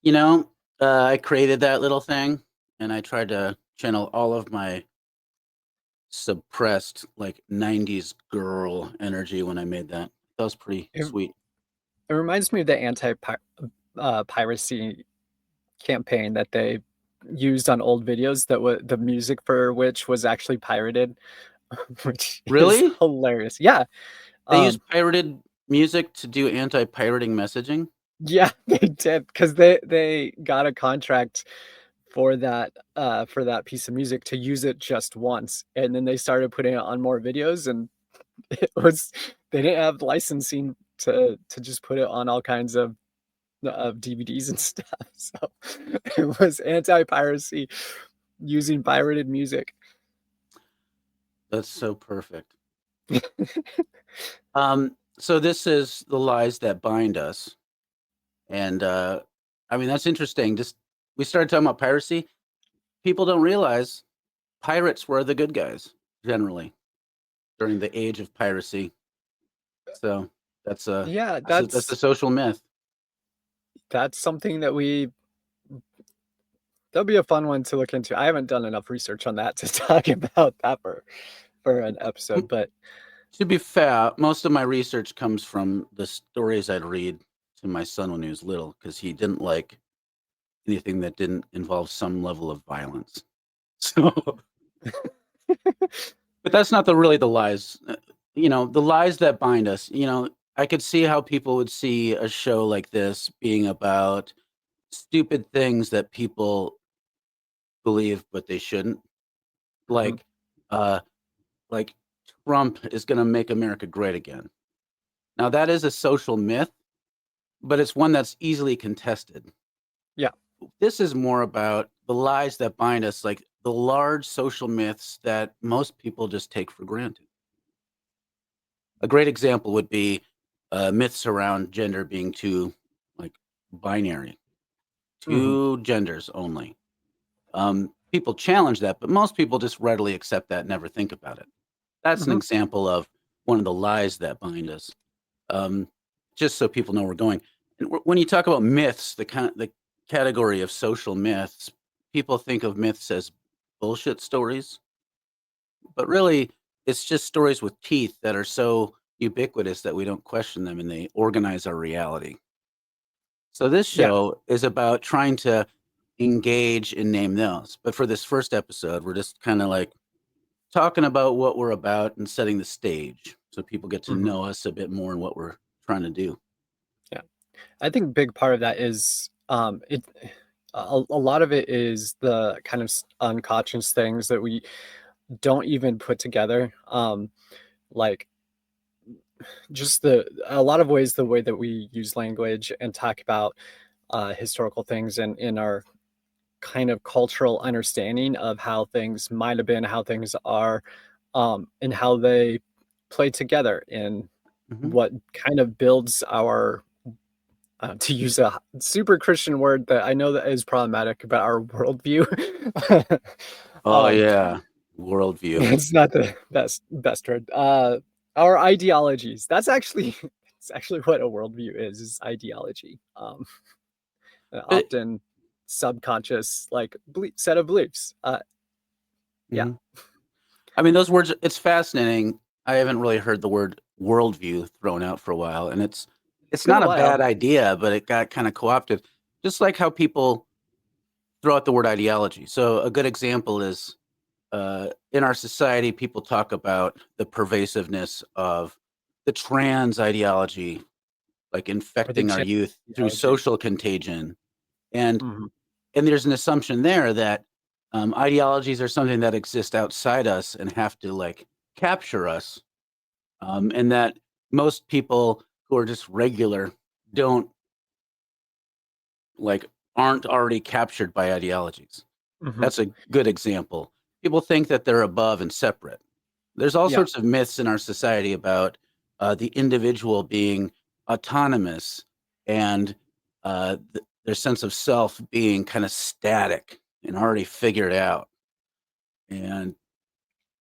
You know, I created that little thing, and I tried to channel all of my suppressed, like, 90s girl energy when I made that. That was pretty It, sweet. it reminds me of the anti-piracy campaign that they used on old videos that the music for which was actually pirated, which is Really? hilarious. Yeah. They use Um, pirated music to do anti-pirating messaging? yeah, they did because they got a contract for that piece of music to use it just once, and then they started putting it on more videos, and it was they didn't have licensing to just put it on all kinds of DVDs and stuff. So it was anti-piracy using pirated music. That's so perfect. So this is The Lies That Bind Us, and, I mean, that's interesting. Just we started talking about piracy. People don't realize pirates were the good guys, generally, during the age of piracy. So that's a Yeah, that's a social myth. that's something that'll be a fun one to look into. I haven't done enough research on that to talk about that for an episode, M but To be fair, most of my research comes from the stories I'd read to my son when he was little, because he didn't like anything that didn't involve some level of violence. So, but that's not really the lies. The lies that bind us. I could see how people would see a show like this being about stupid things that people believe, but they shouldn't. Mhm. Like, uh, like Trump is going to make America great again. Now that is a social myth, but it's one that's easily contested. Yeah. This is more about the lies that bind us, like the large social myths that most people just take for granted. A great example would be myths around gender being too, like, binary, Mhm. two genders only. People challenge that, but most people just readily accept that and never think about it. That's an Mhm. example of one of the lies that bind us. Um, just so people know where we're going. And when you talk about myths, the category of social myths, people think of myths as bullshit stories, but really, it's just stories with teeth that are so ubiquitous that we don't question them and they organize our reality. So this Yeah. show is about trying to engage and name those. But for this first episode, we're just kind of like talking about what we're about and setting the stage so people get to Mhm. know us a bit more and what we're trying to do. Yeah. I think a big part of that is, a lot of it is the kind of unconscious things that we don't even put together. Like just a lot of ways the way that we use language and talk about historical things and in our kind of cultural understanding of how things might have been, how things are, and how they play together in Hmm. what kind of builds our to use a super Christian word that I know that is problematic about our worldview. Oh um, yeah, worldview. it's not the best word. Our ideologies. That's actually it's actually what a worldview is ideology. But Often subconscious, like set of beliefs. Yeah, mhm. I mean, those words. It's fascinating. I haven't really heard the word worldview thrown out for a while, and it's it's been a not a while. bad idea, but it got kind of co-opted. Just like how people throw out the word ideology. So a good example is in our society, people talk about the pervasiveness of the trans ideology, like Or the infecting our gender youth through ideology. social contagion, and Mhm. there's an assumption there that ideologies are something that exist outside us and have to, like, capture us, and that most people who are just regular don't like aren't already captured by ideologies. Mhm. That's a good example. People think that they're above and separate. There's all Yeah. sorts of myths in our society about the individual being autonomous and their sense of self being kind of static and already figured out. And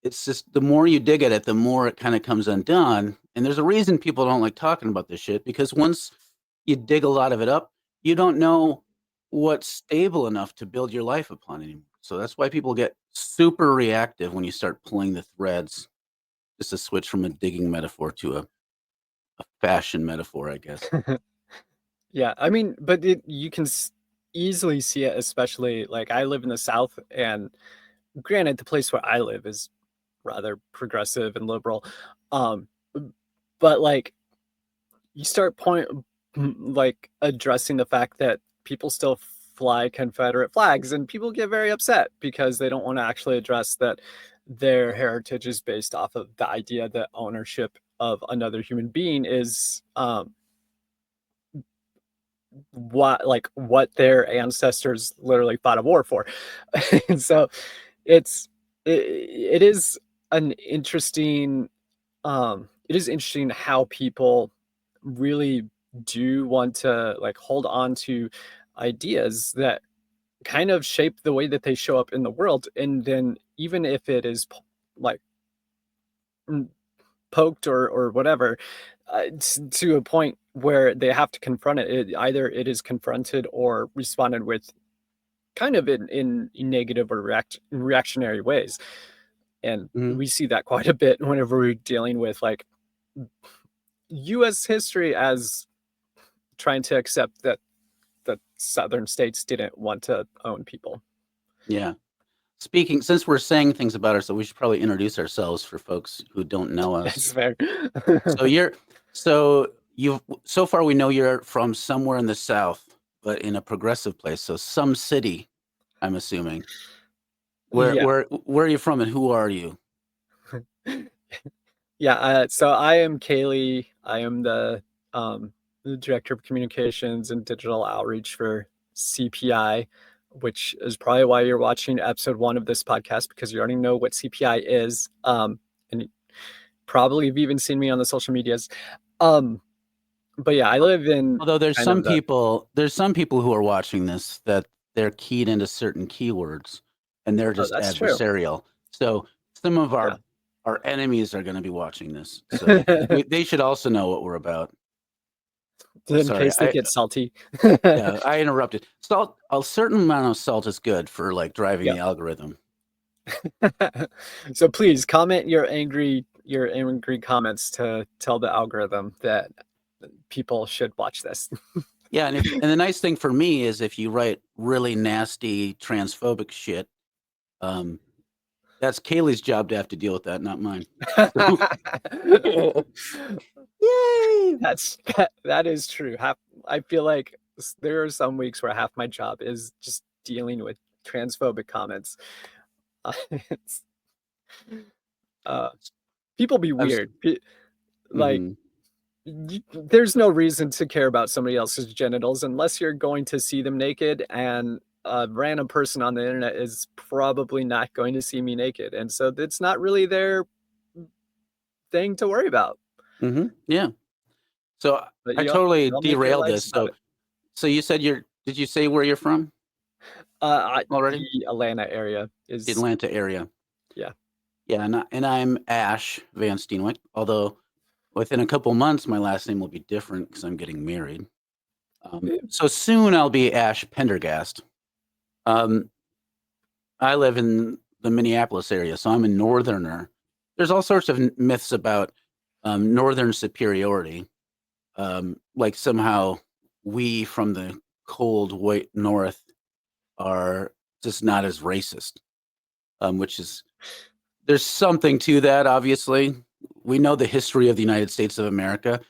it's just the more you dig at it, the more it kind of comes undone. And there's a reason people don't like talking about this shit, because once you dig a lot of it up, you don't know what's stable enough to build your life upon anymore. So that's why people get super reactive when you start pulling the threads. Just a switch from a digging metaphor to a fashion metaphor, I guess. Yeah, I mean, but you can easily see it, especially like I live in the South, and granted, the place where I live is rather progressive and liberal. Um, but like you start like addressing the fact that people still fly Confederate flags, and people get very upset because they don't want to actually address that their heritage is based off of the idea that ownership of another human being is what their ancestors literally fought a war for. And so it's it is an interesting it is interesting how people really do want to like hold on to ideas that kind of shape the way that they show up in the world, and then even if it is like mm, poked or whatever, to a point where they have to confront either it is confronted or responded with kind of in negative or reactionary ways. And Mhm. we see that quite a bit whenever we're dealing with like US history, as trying to accept that the southern states didn't want to own people. Yeah. Speaking, since we're saying things about ourselves, we should probably introduce ourselves for folks who don't know us. That's fair. So you're, so you've, so far we know you're from somewhere in the South, but in a progressive place. So some city, I'm assuming. Yeah. Where are you from and who are you? Yeah, so I am Kaylee. I am the director of communications and digital outreach for CPI, which is probably why you're watching episode 1 of this podcast, because you already know what CPI is. And probably have even seen me on the social medias. Um, but yeah, I live in Although kind of the there's some people who are watching this that they're keyed into certain keywords and they're oh, just that's true. adversarial. So some of Yeah. our enemies are going to be watching this. So they should also know what we're about. Oh, In sorry. case they get salty. Yeah, I interrupted. Salt, a certain amount of salt is good for like driving Yeah. the algorithm. So please comment your angry comments to tell the algorithm that people should watch this. Yeah, and the nice thing for me is if you write really nasty transphobic shit, um, that's Kaylee's job to have to deal with that, not mine. So, yay! That is true. I feel like there are some weeks where half my job is just dealing with transphobic comments. It's, uh, people be I'm, weird. Like mhm. there's no reason to care about somebody else's genitals unless you're going to see them naked, and a random person on the internet is probably not going to see me naked, and so it's not really their thing to worry about. Yeah. So But I you totally all make your derailed lives this. about it. So you said did you say where you're from already? The Atlanta area The is Atlanta area. yeah. Yeah, and I'm Ash Van Steenwyck, although within a couple months my last name will be different because I'm getting married. So soon I'll be Ash Pendergast. Um, I live in the Minneapolis area, so I'm a northerner. There's all sorts of myths about northern superiority, like somehow we from the cold white north are just not as racist, which is there's something to that. Obviously, we know the history of the United States of America,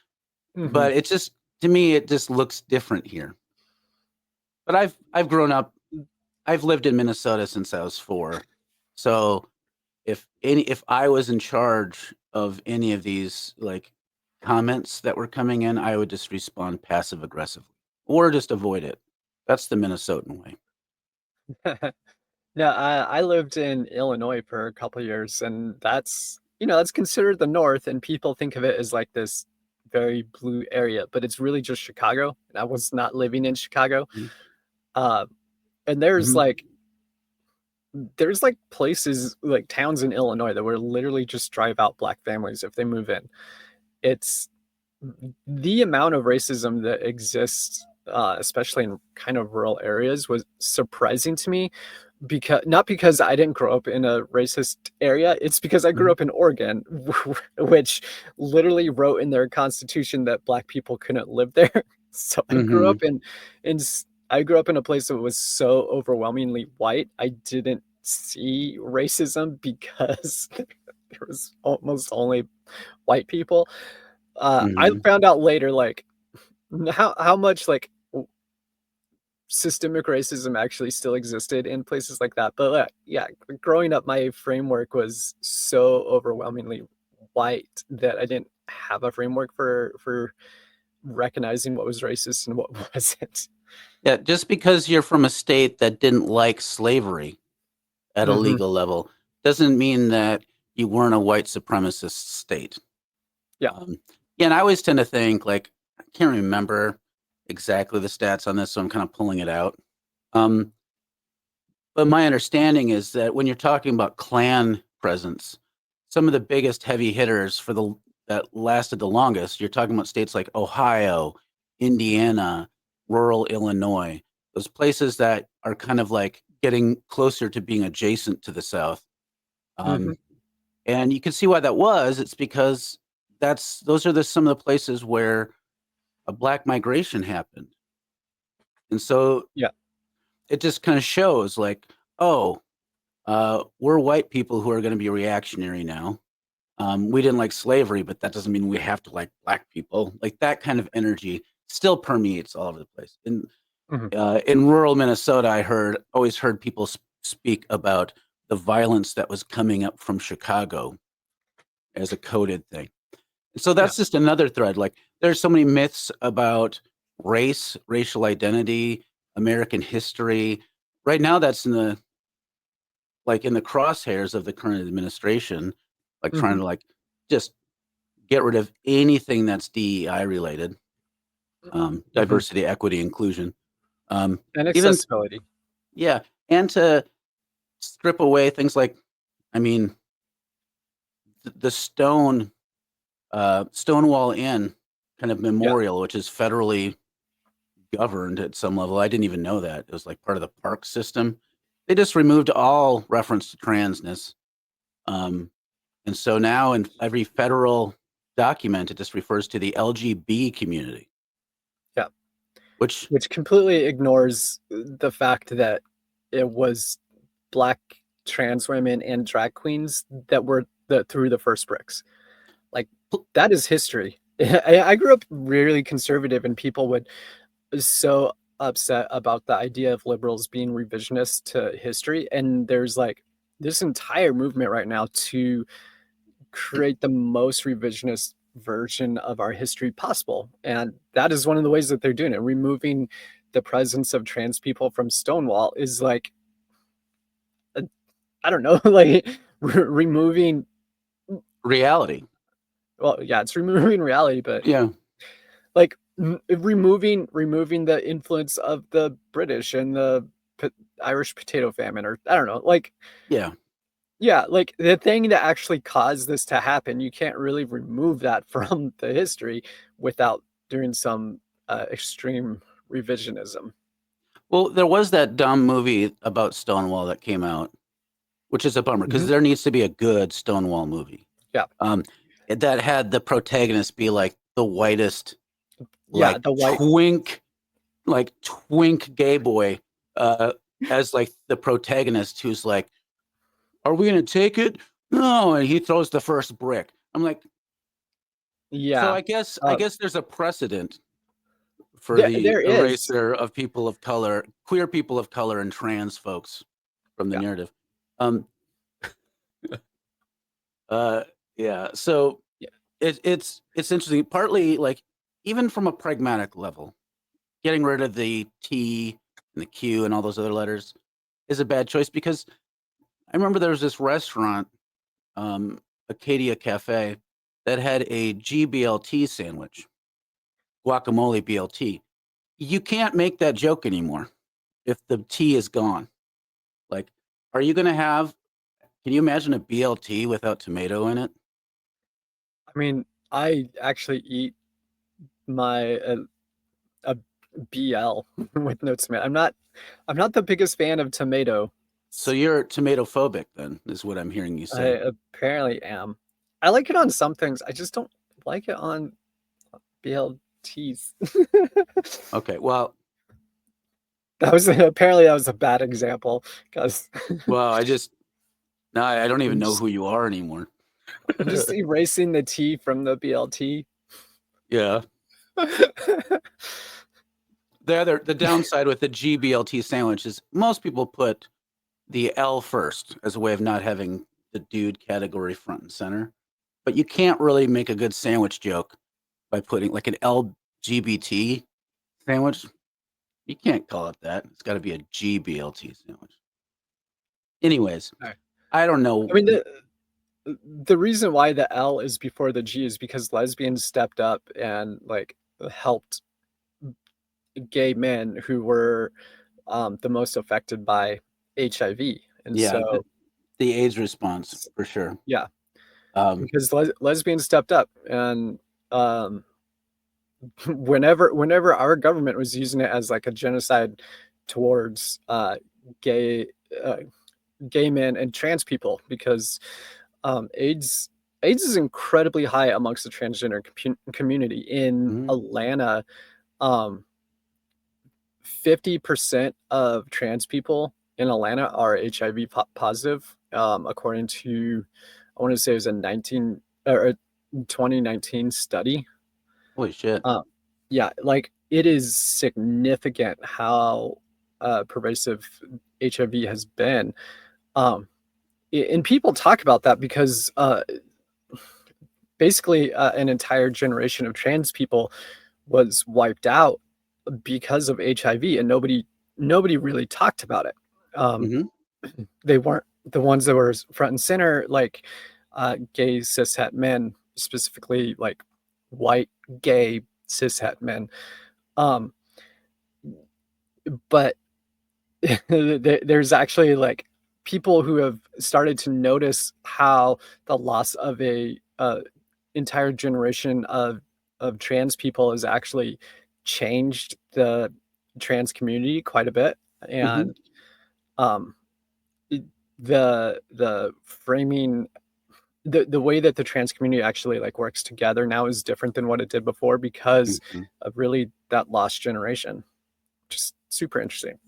Mhm. but it just to me it just looks different here. But I've grown up. I've lived in Minnesota since I was 4, so if I was in charge of any of these like comments that were coming in, I would just respond passive aggressively or just avoid it. That's the Minnesotan way. No, I lived in Illinois for a couple years, and that's considered the North, and people think of it as like this very blue area, but it's really just Chicago. And I was not living in Chicago. Mhm. Uh, and Mhm. there's like places like towns in Illinois that were literally just drive out black families if they move in. It's the amount of racism that exists especially in kind of rural areas, was surprising to me, because not because I didn't grow up in a racist area, it's because I grew Mhm. up in Oregon, which literally wrote in their constitution that black people couldn't live there. So Mhm. I grew up in a place that was so overwhelmingly white. I didn't see racism because there was almost only white people. I Mhm. found out later, like, how much, like, systemic racism actually still existed in places like that. But yeah, growing up, my framework was so overwhelmingly white that I didn't have a framework for recognizing what was racist and what wasn't. Yeah, just because you're from a state that didn't like slavery at a Hmm. legal level doesn't mean that you weren't a white supremacist state. Yeah. Um, yeah, and I always tend to think like I can't remember exactly the stats on this, so I'm kind of pulling it out. Um, but my understanding is that when you're talking about Klan presence, some of the biggest heavy hitters for the that lasted the longest, you're talking about states like Ohio, Indiana, rural Illinois, those places that are kind of like getting closer to being adjacent to the South. Hmm. Um, and you can see why that was. It's because those are some of the places where a black migration happened. And so Yeah. it just kind of shows like, oh, we're white people who are going to be reactionary now. We didn't like slavery, but that doesn't mean we have to like black people. Like that kind of energy still permeates all over the place. Hmm. In rural Minnesota, always heard people speak about the violence that was coming up from Chicago as a coded thing. So Yeah. that's just another thread. Like there's so many myths about race, racial identity, American history. Right now, that's in the crosshairs of the current administration, like trying Hmm. to like just get rid of anything that's DEI related, Hmm. diversity, equity, inclusion. Um, And even accessibility. yeah, and to strip away things like, I mean, the Stonewall Inn kind of Yeah. memorial, which is federally governed at some level. I didn't even know that. It was like part of the park system. They just removed all reference to transness. Um, and so now in every federal document, it just refers to the LGB community, Yeah. which, Which completely ignores the fact that it was black trans women and drag queens that were through the first bricks. Like, that is history. I grew up really conservative, and people would so upset about the idea of liberals being revisionist to history. And there's like this entire movement right now to create the most revisionist version of our history possible. And that is one of the ways that they're doing it. Removing the presence of trans people from Stonewall is like, I don't know, like removing, reality. well, yeah, it's removing reality, but Yeah, like removing the influence of the British and the po- Irish potato famine, or I don't know, like, yeah. yeah, like the thing that actually caused this to happen, you can't really remove that from the history without doing some extreme revisionism. Well, there was that dumb movie about Stonewall that came out, which is a bummer because Hmm. there needs to be a good Stonewall movie. Yeah, Um, that had the protagonist be like the whitest, yeah, like the white, twink gay boy, uh, as like the protagonist who's like, "Are we gonna take it?" No, and he throws the first brick. I'm like, so yeah. I Uh, guess there's a precedent for the there is, eraser of people of color, queer people of color, and trans folks from the yeah. narrative. Um, uh, yeah, so Yeah. it's interesting. Partly, like even from a pragmatic level, getting rid of the T and the Q and all those other letters is a bad choice because I remember there was this restaurant, Acadia Cafe, that had a GBLT sandwich, guacamole BLT. You can't make that joke anymore if the T is gone. Like, are you going to have, can you imagine a BLT without tomato in it? I mean, I actually eat my a BL with no tomato. I'm not the biggest fan of tomato. So you're tomato phobic then, is what I'm hearing you I say. apparently am. I like it on some things. I just don't like it on BLTs. Okay, well, That was apparently that was a bad example because well, now I don't even I'm know just who you are anymore. I'm just erasing the T from the BLT. Yeah. The downside with the GBLT sandwich is most people put the L first as a way of not having the dude category front and center. But you can't really make a good sandwich joke by putting like an LGBT sandwich. You can't call it that. It's got to be a GBLT sandwich. Anyways, Right. I don't I know. mean the reason why the L is before the G is because lesbians stepped up and like helped gay men who were the most affected by HIV. And Yeah, so the AIDS response for sure. yeah, Um, because lesbians stepped up and um, whenever our government was using it as like a genocide towards gay uh, gay men and trans people because AIDS is incredibly high amongst the transgender community in mhm, Atlanta. 50% of trans people in Atlanta are HIV positive, according to, I want to say it was a 2019 study. holy shit. Uh, yeah, like it is significant how pervasive HIV has been. Um, and people talk about that because basically an entire generation of trans people was wiped out because of HIV, and nobody really talked about it. Um, Hmm. they weren't the ones that were front and center, like gay cishet men, specifically like white gay cishet men. Um, but there's actually like people who have started to notice how the loss of a entire generation of trans people has actually changed the trans community quite a bit, Hmm. and um, the framing the way that the trans community actually like works together now is different than what it did before because Hmm. of really that lost generation. Just super interesting.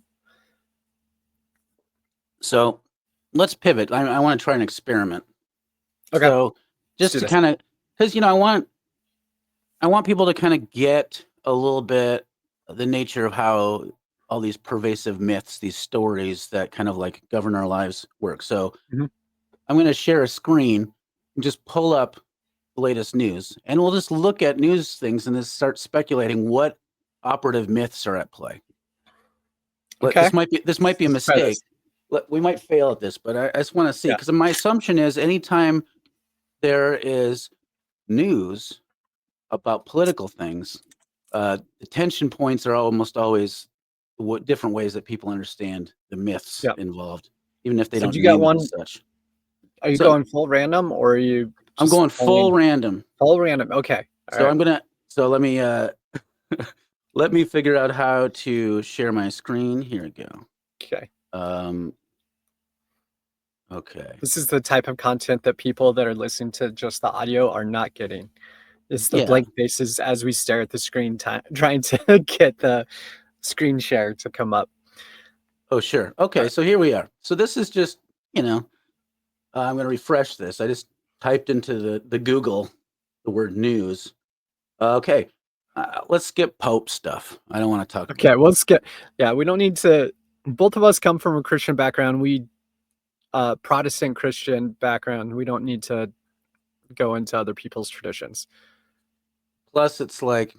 So let's pivot. I want to try an experiment. Okay, So let's just do to this. kind of, because I want people to kind of get a little bit of the nature of how all these pervasive myths, these stories that kind of like govern our lives work. So Mhm. I'm going to share a screen and just pull up the latest news, and we'll just look at news things and just start speculating what operative myths are at play. Okay, This might be a let's try mistake. this. We might fail at this, but I just want to see Yeah. because my assumption is anytime there is news about political things, the tension points are almost always what different ways that people understand the myths Yeah. involved, even if they So don't do you got name it as one? such. Are you So going full random or are you I'm just going full pulling random. full random? Okay. All So right. I'm gonna. So let me let me figure out how to share my screen. Here we go. Okay. Um, okay. This is the type of content that people that are listening to just the audio are not getting. It's the Yeah. blank faces as we stare at the screen time trying to get the screen share to come up. Oh, sure. All Okay. right. So here we are. So this is just you know I'm going to refresh this. I just typed into the Google the word news. Okay. Let's skip Pope stuff. I don't want to talk about Okay, Pope. let's get yeah, we don't need to both of us come from a Christian background. We Protestant Christian background. We don't need to go into other people's traditions. Plus, it's like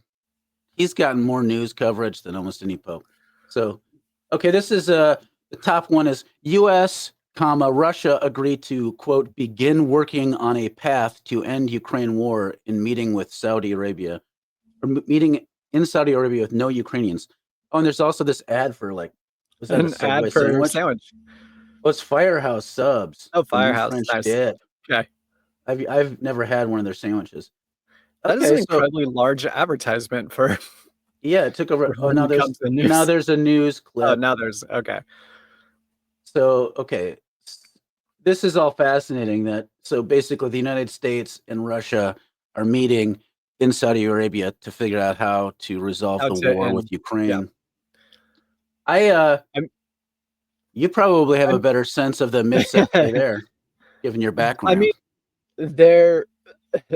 he's gotten more news coverage than almost any Pope. So, okay, this is the top one is U.S. comma Russia agreed to quote begin working on a path to end Ukraine war in meeting with Saudi Arabia or meeting in Saudi Arabia with no Ukrainians. Oh, and there's also this ad for like was that a An Subway ad for sandwich? sandwich. Oh, it's Firehouse Subs, Oh, the new Firehouse. French Nice. dip. Okay. I've never had one of their sandwiches. That is an Okay, so incredibly large advertisement for Yeah, it took over. Oh, when it comes to now news. there's a news Oh, clip. now there's okay. So, okay, this is all fascinating. So basically, the United States and Russia are meeting in Saudi Arabia to figure out how to resolve How the to war with end. Yeah. Ukraine. I I'm You probably have a I'm better sense of the myths at play there, given your I mean, background. there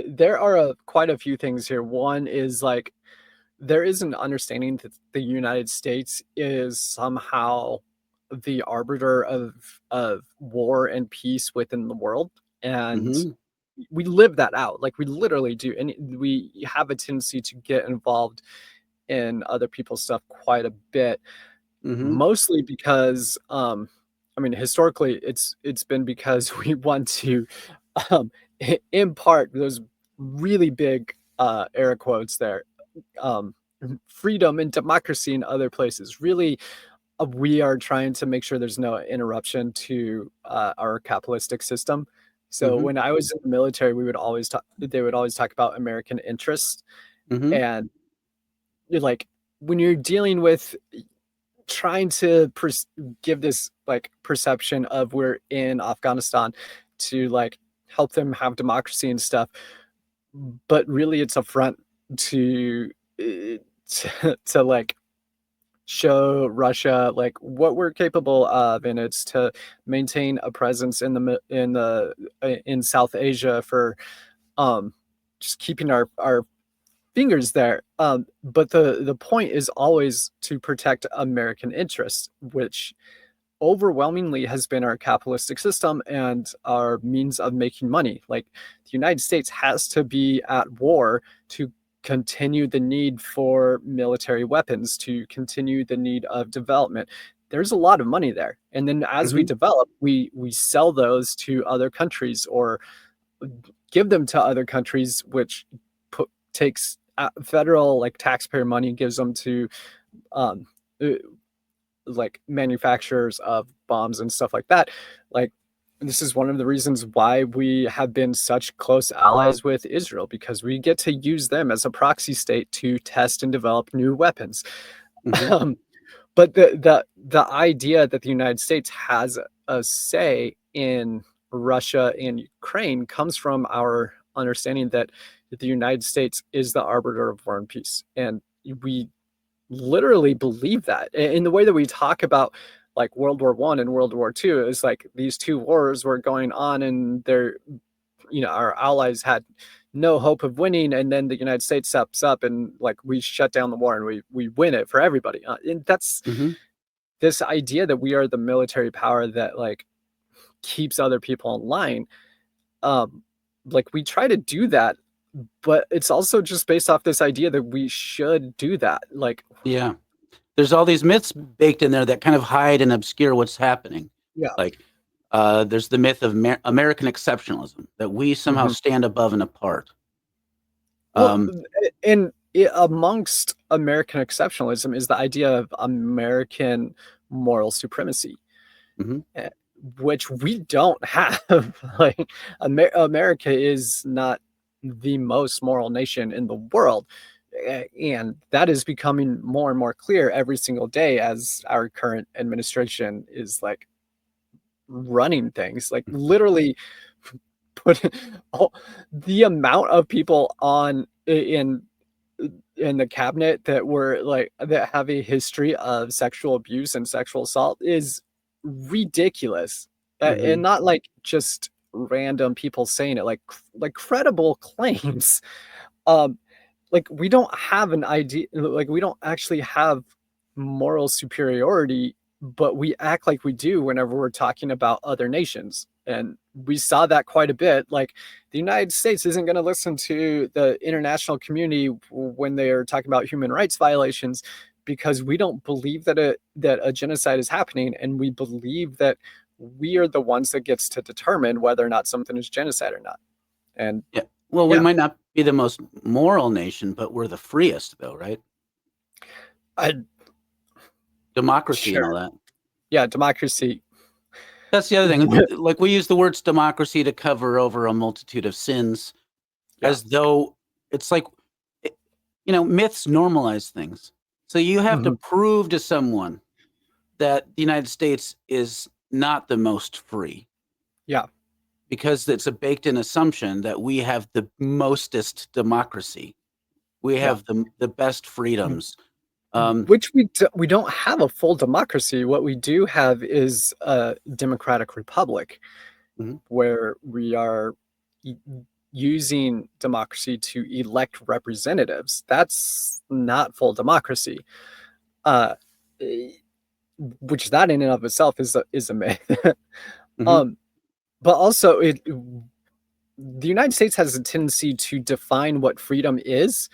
there are quite a few things here. One is like there is an understanding that the United States is somehow the arbiter of war and peace within the world, and Mm-hmm. we live that out. Like we literally do, and we have a tendency to get involved in other people's stuff quite a bit, Mm-hmm. mostly because I mean historically it's been because we want to um impart those really big air quotes there, um freedom and democracy in other places. Really, we are trying to make sure there's no interruption to our capitalistic system. So Mm-hmm. when I was in the military, they would always talk about American interests, Mm-hmm. and you're like when you're dealing with trying to give this like perception of we're in Afghanistan to like help them have democracy and stuff, but really it's a front to to like show Russia like what we're capable of, and it's to maintain a presence in in South Asia for um just keeping our fingers there. But the point is always to protect American interests, which overwhelmingly has been our capitalistic system and our means of making money. Like the United States has to be at war to continue the need for military weapons, to continue the need of development. There's a lot of money there. And then as we Mm-hmm. develop, we sell those to other countries or give them to other countries, which takes federal like taxpayer money, gives them to um, uh, like manufacturers of bombs and stuff like that. Like this is one of the reasons why we have been such close allies with Israel, because we get to use them as a proxy state to test and develop new weapons. Mm-hmm. Um, but the idea that the United States has a say in Russia and Ukraine comes from our understanding that the United States is the arbiter of war and peace, and we literally believe that. In the way that we talk about like World War One and World War Two, is like these two wars were going on, and they're our allies had no hope of winning, and then the United States steps up and like we shut down the war and we win it for everybody. And that's Mm-hmm. this idea that we are the military power that like keeps other people in line. Um, like we try to do that, but it's also just based off this idea that we should do that. Like, Yeah. There's all these myths baked in there that kind of hide and obscure what's happening. yeah. Like, there's the myth of American exceptionalism, that we somehow Mhm. stand above and apart. Well, Um, and amongst American exceptionalism is the idea of American moral supremacy, mhm. eh, which we don't have. Like, America is not the most moral nation in the world. And that is becoming more and more clear every single day as our current administration is like running things. Like, literally, put all, the amount of people in the cabinet that were like that have a history of sexual abuse and sexual assault is ridiculous. And Mhm. not like just random people saying it, like credible claims. um like we don't have an idea, like we don't actually have moral superiority, but we act like we do whenever we're talking about other nations. And we saw that quite a bit. Like the United States isn't going to listen to the international community when they are talking about human rights violations, because we don't believe that a genocide is happening, and we believe that we are the ones that gets to determine whether or not something is genocide or not. And Yeah. Well, we yeah, might not be the most moral nation, but we're the freest, though, right? I Democracy and sure. all that. Yeah, democracy. That's the other thing. Like, we use the words democracy to cover over a multitude of sins, Yeah. as though it's like myths normalize things. So you have to Mhm. prove to someone that the United States is not the most free Yeah. because it's a baked in assumption that we have the mostest democracy. We Yeah. have the best freedoms. Um, Which we don't have a full democracy. What we do have is a democratic republic mhm, where we are u using democracy to elect representatives. That's not full democracy. Uh, eh, which that in and of itself is a myth. mhm, Um, but also the United States has a tendency to define what freedom is,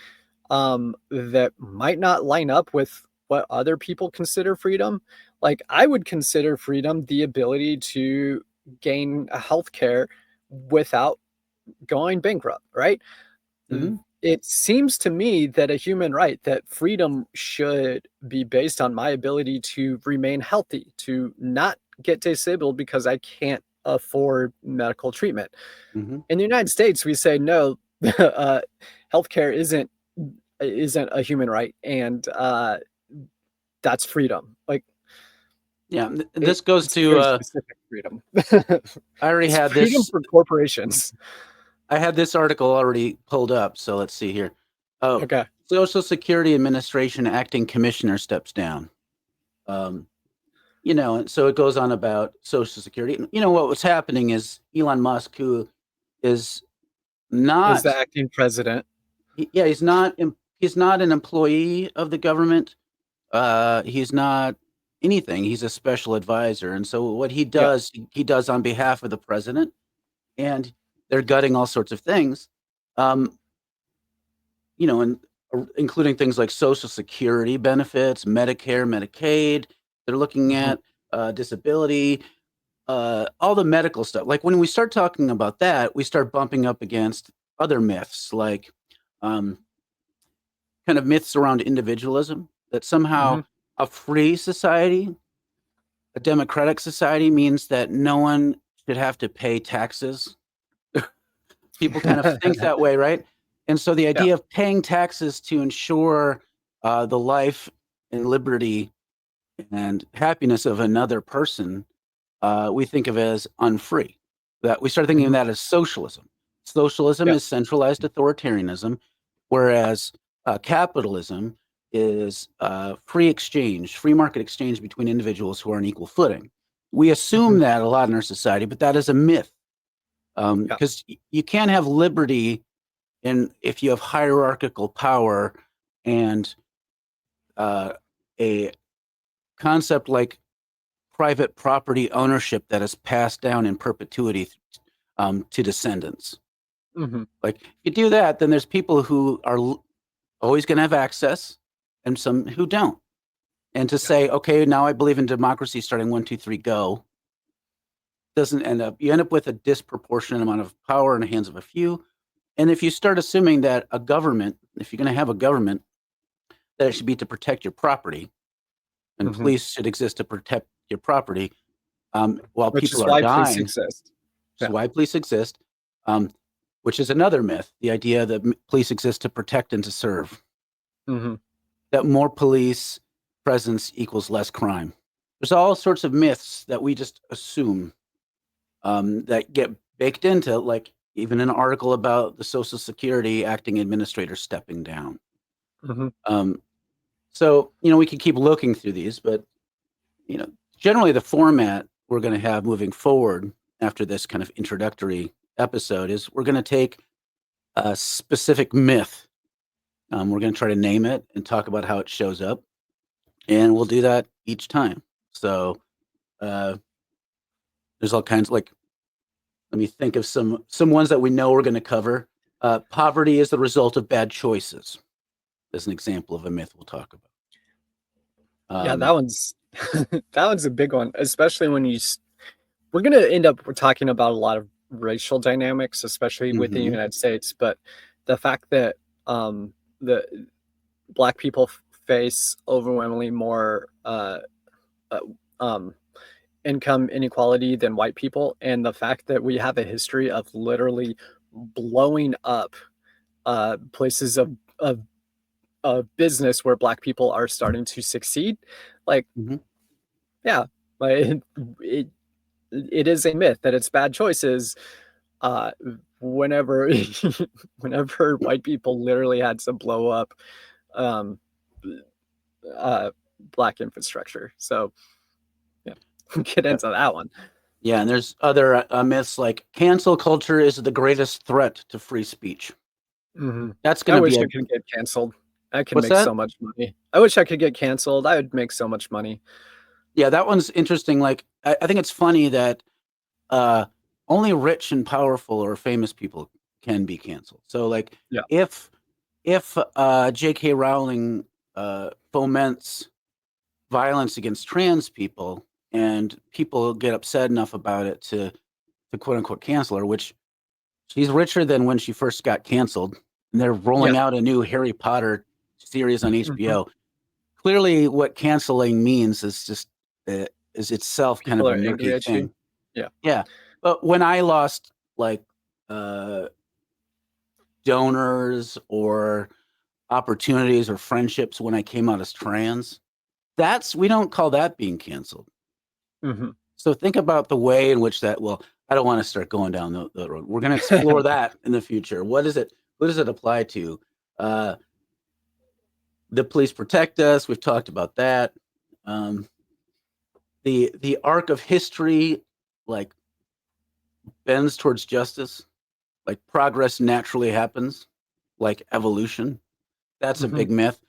that might not line up with what other people consider freedom. Like, I would consider freedom the ability to gain a healthcare without going bankrupt, right? mhm, It seems to me that a human right, that freedom should be based on my ability to remain healthy, to not get disabled because I can't afford medical treatment. mhm. In the United States, we say no, healthcare isn't a human right, and that's freedom. Like Yeah, this goes it's a to. very specific freedom. I already It's had freedom this. for corporations. I had this article already pulled up, so let's see here. Oh, Okay. Social Security Administration acting commissioner steps down. Um, and so it goes on about Social Security. What was happening is Elon Musk, who is Is the not, acting president. yeah, he's not an employee of the government. He's not anything. He's a special advisor, and so what he Yeah. does, he does on behalf of the president, and they're gutting all sorts of things. Um, and including things like Social Security benefits, Medicare, Medicaid. They're looking Mhm, at disability, all the medical stuff. Like when we start talking about that, we start bumping up against other myths, like um, kind of myths around individualism, that somehow mhm. a free society, a democratic society, means that no one should have to pay taxes. People kind of think that way, right? And so the Yeah. idea of paying taxes to ensure the life and liberty and happiness of another person, we think of as unfree. That we start thinking of Mhm. that as socialism. Socialism Yeah. is centralized authoritarianism, whereas capitalism is free exchange, free market exchange between individuals who are on equal footing. We assume Mhm. that a lot in our society, but that is a myth Yeah. because you can't have liberty if you have hierarchical power and uh, a concept like private property ownership that is passed down in perpetuity to descendants. Mhm. Like, if you do that, then there's people who are always going to have access and some who don't. And to Yeah. say, okay, now I believe in democracy starting one, two, three, go, doesn't you end up with a disproportionate amount of power in the hands of a few. And if you start assuming that a government, if you're going to have a government, that it should be to protect your property and Mhm. police should exist to protect your property while Which people is are why police dying. exist. So Yeah. why police exist, um, which is another myth, the idea that police exist to protect and to serve, Mhm. that more police presence equals less crime. There's all sorts of myths that we just assume that get baked into, like even an article about the Social Security acting administrator stepping down. Mhm. Um, so, we can keep looking through these, but, you know, generally the format we're going to have moving forward after this kind of introductory episode is we're going to take a specific myth. We're going to try to name it and talk about how it shows up, and we'll do that each time. So uh, there's all kinds. Like, let me think of some ones that we know we're going to cover. Poverty is the result of bad choices. As an example of a myth we'll talk about. Yeah, Um, that one's that one's a big one, especially when we're gonna end up talking about a lot of racial dynamics, especially within the mhm, United States, but the fact that, the Black people face overwhelmingly more, uh, um, income inequality than white people, and the fact that we have a history of literally blowing up, places of a business where Black people are starting to succeed, like, Mhm. yeah, like it, it is a myth that it's bad choices. Uh, whenever whenever white people literally had to blow up um, uh, Black infrastructure. So yeah, get Yeah. into that one. Yeah, and there's other myths like cancel culture is the greatest threat to free speech. Mhm. That's going I to wish be a I could get canceled. I could what's make that? so much money. I wish I could get canceled. I would make so much money. Yeah, that one's interesting. Like, I think it's funny that uh, only rich and powerful or famous people can be canceled. So, like, Yeah. if J.K. Rowling foments violence against trans people, and people get upset enough about it to quote unquote cancel her, which she's richer than when she first got canceled, and they're Yeah. rolling out a new Harry Potter series on Mhm. HBO. Clearly, what canceling means is just is itself kind of People a are angry murky at you. thing. Yeah. Yeah, but when I lost like uh, donors or opportunities or friendships when I came out as trans, that's we don't call that being canceled. Mhm. So think about the way in which that. Well, I don't want to start going down the road. We're going to explore that in the future. What is it? What does it apply to? Uh, the police protect us. We've talked about that. Um, the arc of history, like bends towards justice. Like progress naturally happens, like evolution. That's a Mhm. big myth.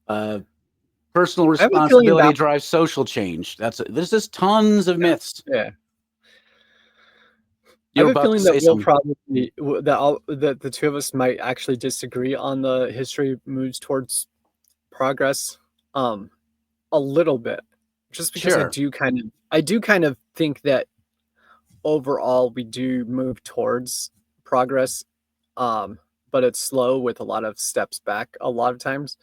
Uh, Personal I have a feeling responsibility that drives social change. There's just tons of yeah, myths. yeah. I You're have a about to feeling say that we'll something. probably that the 2 of us might actually disagree on the history moves towards progress, um, a little bit, just because Sure. I do kind of think that overall we do move towards progress, but it's slow with a lot of steps back a lot of times.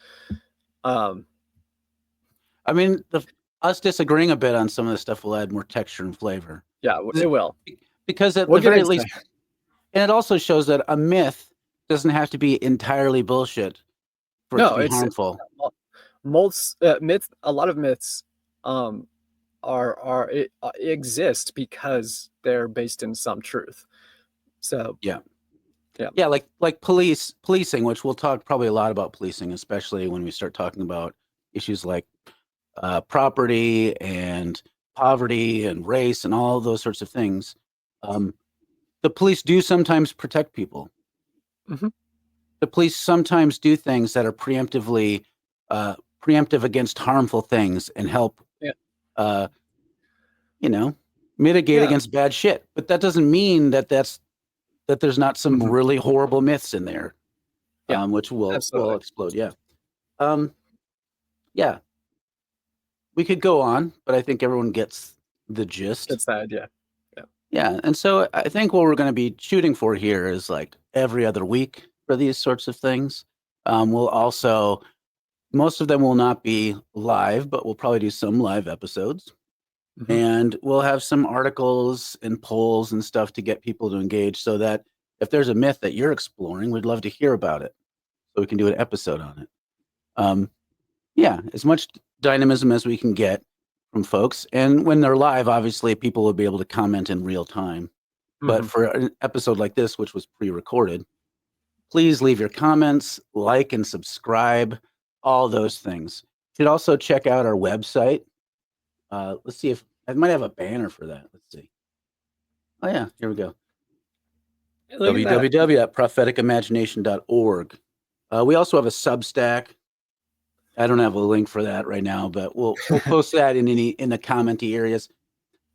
Um, I mean, us disagreeing a bit on some of this stuff will add more texture and flavor. yeah, it will. Because at We'll the get very into least, that. and it also shows that a myth doesn't have to be entirely bullshit for it to No, be it's harmful. most myths. A lot of myths um, exist because they're based in some truth. So Yeah. yeah. Yeah, like policing, which we'll talk probably a lot about policing, especially when we start talking about issues like property and poverty and race and all those sorts of things. Um, the police do sometimes protect people. Mhm. The police sometimes do things that are uh, preemptive against harmful things and help, Yeah. uh, you know, mitigate Yeah. against bad shit. But that doesn't mean that there's not some Mhm. really horrible myths in there, Yeah. which will Absolutely. explode. Yeah, um, yeah, we could go on, but I think everyone gets the gist. It's that idea. Yeah. Yeah, and so I think what we're going to be shooting for here is like every other week for these sorts of things. We'll also most of them will not be live, but we'll probably do some live episodes. Mhm. And we'll have some articles and polls and stuff to get people to engage so that if there's a myth that you're exploring, we'd love to hear about it so we can do an episode on it. Um, yeah, as much dynamism as we can get from folks. And when they're live, obviously, people will be able to comment in real time. But Mhm. for an episode like this, which was pre recorded, please leave your comments, like and subscribe, all those things. You should also check out our website. Let's see if I might have a banner for that. Let's see. Oh, yeah, here we go. Hey, look at that. www.prophetikimagination.org. We also have a Substack. I don't have a link for that right now, but we'll post that in the commenty areas.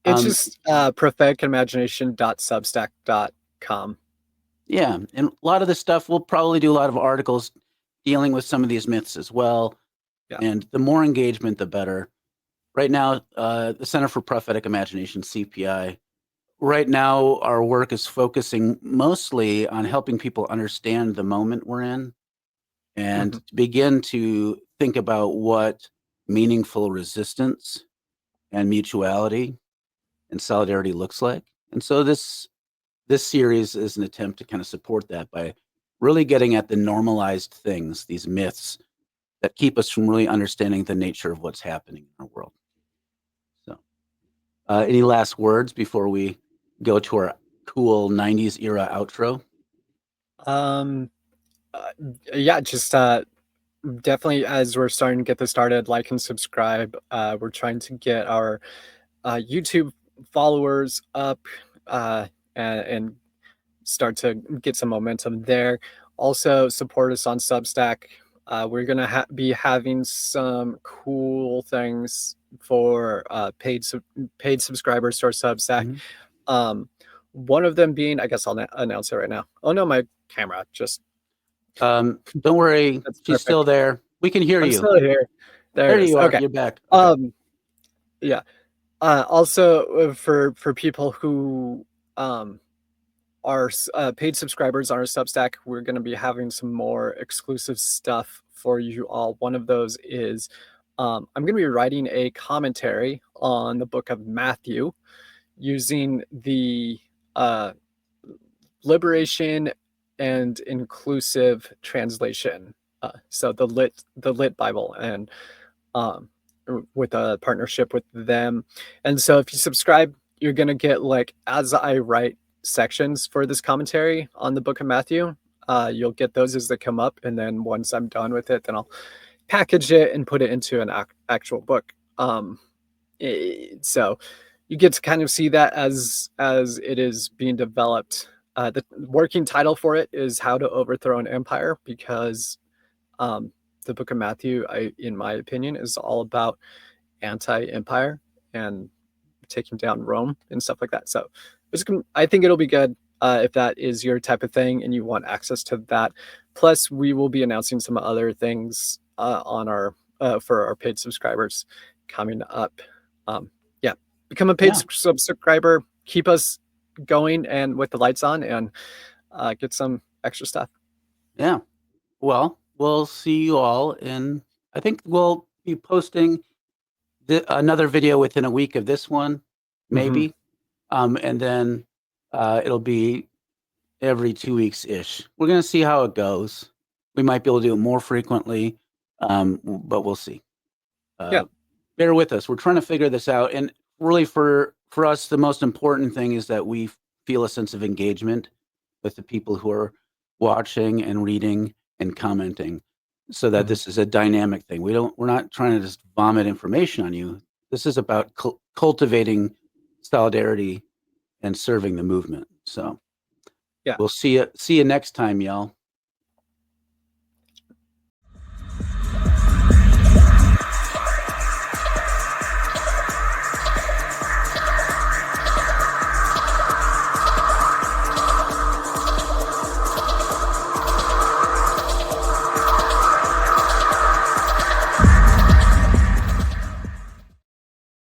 It's Um, just prophetikimagination.substack.com. yeah, and a lot of this stuff we'll probably do a lot of articles dealing with some of these myths as well. Yeah. And the more engagement, the better. Right now, the Center for Prophetic Imagination (CPI). Right now, our work is focusing mostly on helping people understand the moment we're in and Mhm. to begin to think about what meaningful resistance and mutuality and solidarity looks like. And so this series is an attempt to kind of support that by really getting at the normalized things, these myths, that keep us from really understanding the nature of what's happening in our world. So, any last words before we go to our cool 90s era outro? Um, uh, yeah, just definitely as we're starting to get this started, like and subscribe. We're trying to get our YouTube followers up and start to get some momentum there. Also, support us on Substack. We're gonna be having some cool things for paid subscribers to our Substack. Mhm. Um, one of them being, I guess I'll announce it right now. Oh no, my camera just Don't worry, that's she's still perfect. there. We can hear I'm you. still here. There There it is. you are. Okay. You're back. Okay. Um, yeah. Also, for people who um are paid subscribers on our Substack, we're going to be having some more exclusive stuff for you all. One of those is I'm going to be writing a commentary on the book of Matthew using the uh, liberation and inclusive translation. So the lit Bible, and um, with a partnership with them. And so if you subscribe, you're going to get, like, as I write sections for this commentary on the book of Matthew, you'll get those as they come up. And then once I'm done with it, then I'll package it and put it into an actual book. So you get to kind of see that as it is being developed. The working title for it is How to Overthrow an Empire, because um, the book of Matthew, in my opinion, is all about anti-empire and taking down Rome and stuff like that. So I think it'll be good if that is your type of thing and you want access to that. Plus, we will be announcing some other things on our for our paid subscribers coming up. Yeah, become a paid Yeah. subscriber. Keep us going and with the lights on, and get some extra stuff. Yeah. Well, we'll see you all in, I think we'll be posting another video within a week of this one, Hmm. maybe. And then it'll be every 2 weeks ish. We're going to see how it goes. We might be able to do it more frequently, but we'll see. Yeah. Bear with us. We're trying to figure this out. And really, for us, the most important thing is that we feel a sense of engagement with the people who are watching and reading and commenting, so that Hmm. this is a dynamic thing. We're not trying to just vomit information on you. This is about cultivating solidarity and serving the movement. So Yeah. we'll see you next time, y'all.